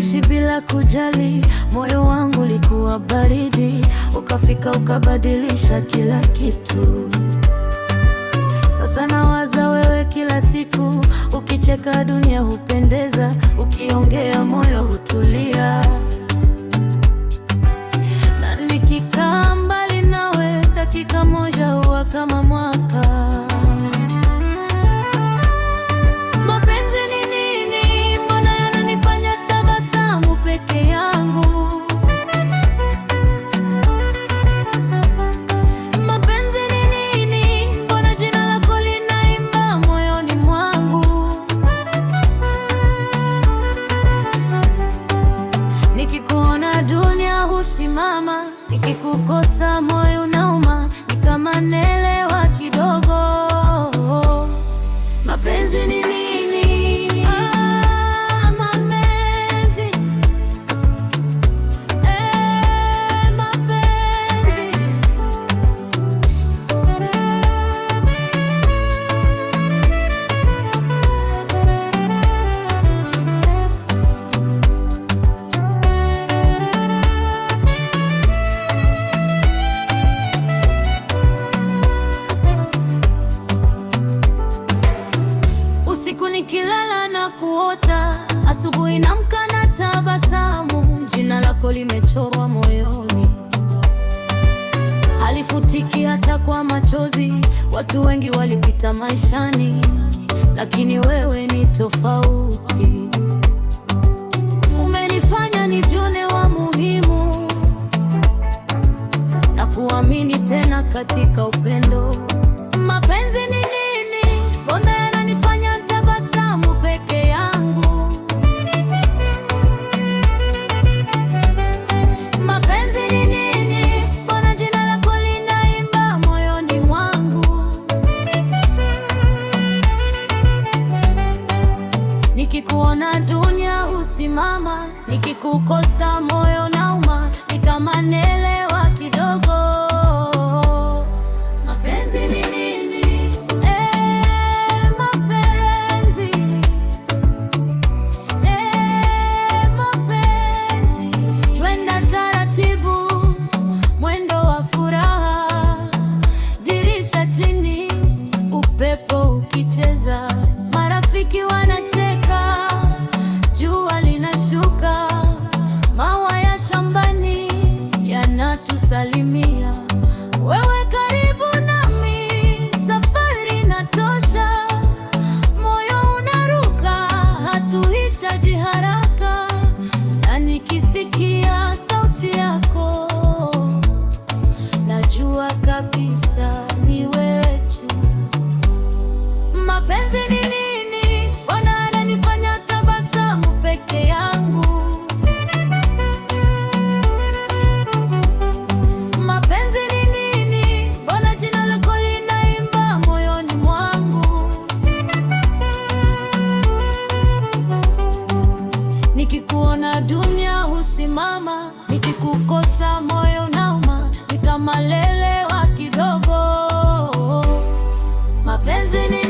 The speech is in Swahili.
Niliishi bila kujali, moyo wangu ulikuwa baridi. Ukafika ukabadilisha kila kitu. Sasa nawaza wewe kila siku. Ukicheka dunia hupendeza, ukiongea moyo hutulia. Na nikikaa mbali nawe, dakika moja huwa kama mwaka. Mapenzi ni nini? Mbona yananifanya tabasamu peke yangu? Mapenzi ni nini? Mbona jina lako linaimba moyoni mwangu? Nikikuona dunia husimama, nikikukosa moyo unauma. Ni kama naelewa kidogo. Mapenzi ni nini? Mapenzi. Mapenzi. Usiku nikilala na kuota, asubuhi naamka na tabasamu. Jina lako limechorwa moyoni, halifutiki hata kwa machozi. Watu wengi walipita maishani, lakini wewe ni tofauti. Umenifanya nijione wa muhimu na kuamini tena katika upendo. Mapenzi ni nini? Mbona yananifanya tabasamu peke yangu? Mapenzi ni nini? Mbona jina lako linaimba moyoni mwangu? Nikikuona dunia husimama, nikikukosa moyo nauma. Ni kama naelewa kidogo. Mapenzi ni nini? Mapenzi. Mapenzi. Twenda taratibu, mwendo wa furaha. Dirisha chini, upepo ukicheza. Marafiki wanacheka, jua linashuka. Maua ya shambani yanatusalimia. Wewe karibu nami, safari inatosha. Moyo unaruka, hatuhitaji haraka. Na nikisikia sauti yako, najua kabisa ni wewe tu. Mapenzi ni nini? Mbona yananifanya tabasamu peke yangu? Mapenzi ni nini? Mbona jina lako linaimba moyoni mwangu? Nikikuona dunia husimama, nikikukosa moyo unauma. Ni kama lelewa kidogo. Mapenzi ni